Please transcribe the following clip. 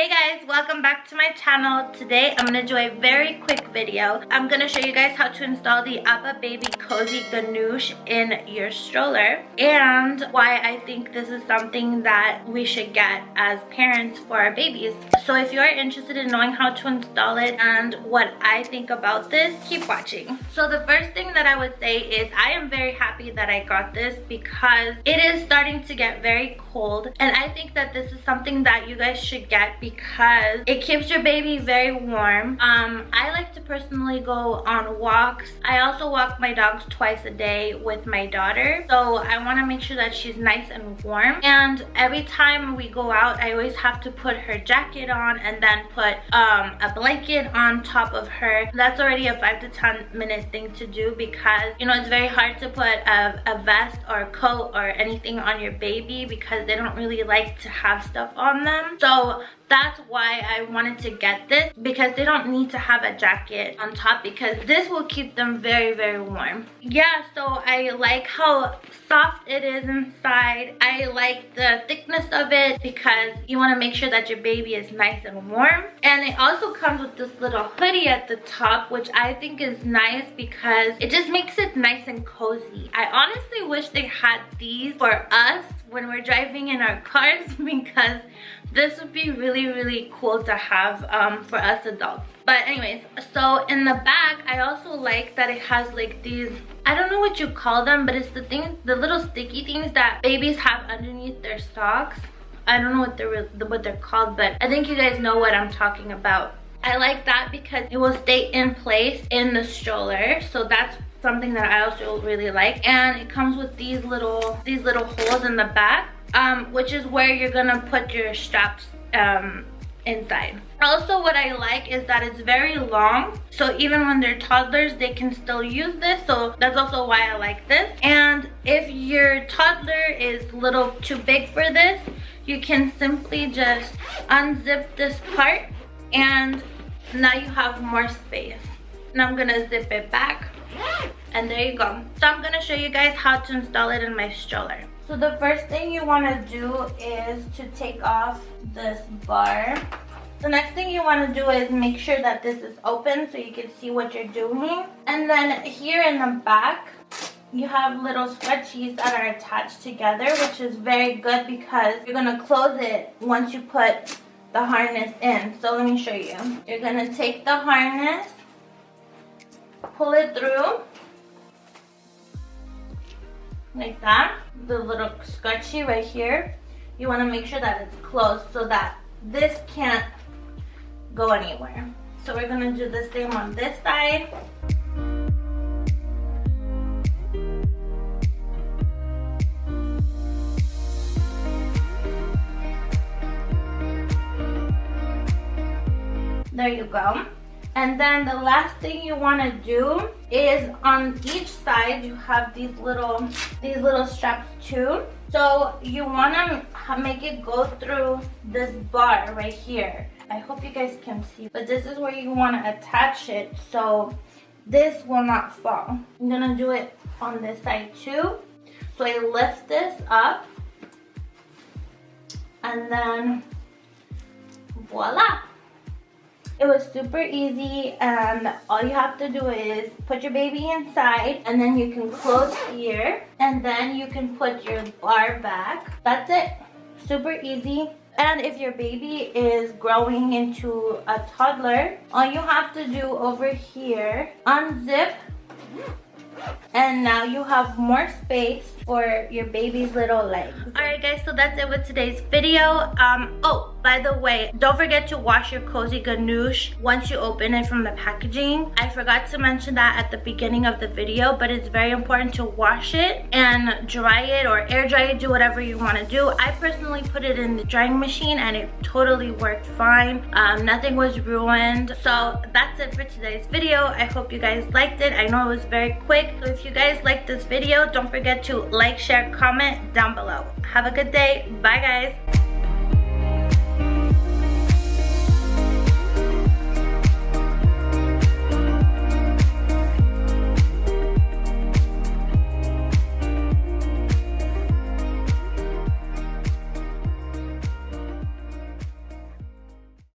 Hey guys, welcome back to my channel. Today I'm gonna do a very quick video. I'm gonna show you guys how to install the UppaBaby Cozy Ganoosh in your stroller and why I think this is something that we should get as parents for our babies. So if you're interested in knowing how to install it and what I think about this, keep watching. So the first thing that I would say is I am very happy that I got this because it is starting to get very cold, and I think that this is something that you guys should get because it keeps your baby very warm. I like to personally go on walks. I also walk my dogs twice a day with my daughter, so I want to make sure that she's nice and warm. And every time we go out, I always have to put her jacket on and then put a blanket on top of her. That's already a 5 to 10 minute thing to do because, you know, it's very hard to put a vest or a coat or anything on your baby because they don't really like to have stuff on them. So that's why I wanted to get this, because they don't need to have a jacket on top because this will keep them very, very warm. Yeah, so I like how soft it is inside. I like the thickness of it because you want to make sure that your baby is nice and warm. And it also comes with this little hoodie at the top, which I think is nice because it just makes it nice and cozy. I honestly wish they had these for us when we're driving in our cars because this would be really, really cool to have for us adults. But anyways, so in the back, I also like that it has like these, I don't know what you call them, but it's the things, the little sticky things that babies have underneath their socks. I don't know what they're called, but I think you guys know what I'm talking about. I like that because it will stay in place in the stroller, so that's something that I also really like. And it comes with these little holes in the back, which is where you're gonna put your straps inside. Also, what I like is that it's very long, so even when they're toddlers they can still use this, so that's also why I like this. And if your toddler is a little too big for this, you can simply just unzip this part and now you have more space. Now I'm gonna zip it back and there you go. So I'm gonna show you guys how to install it in my stroller. So the first thing you want to do is to take off this bar. The next thing you want to do is make sure that this is open so you can see what you're doing. And then here in the back, you have little scrunchies that are attached together, which is very good because you're going to close it once you put the harness in. So let me show you. You're going to take the harness, pull it through like that. The little scrunchie right here, you want to make sure that it's closed so that this can't go anywhere. So we're going to do the same on this side. There you go. And then the last thing you want to do is on each side you have these little straps too. So you want to make it go through this bar right here. I hope you guys can see, but this is where you want to attach it so this will not fall. I'm gonna do it on this side too. So I lift this up and then voila. It was super easy, and all you have to do is put your baby inside and then you can close here and then you can put your bar back. That's it. Super easy. And if your baby is growing into a toddler, all you have to do over here, unzip, and now you have more space for your baby's little legs. Alright guys, so that's it with today's video. Oh, by the way, don't forget to wash your Cozy Ganoosh once you open it from the packaging. I forgot to mention that at the beginning of the video, but it's very important to wash it and dry it or air dry it, do whatever you want to do. I personally put it in the drying machine and it totally worked fine. Nothing was ruined. So that's it for today's video. I hope you guys liked it. I know it was very quick. So if you guys liked this video, don't forget to like, share, comment down below. Have a good day. Bye guys.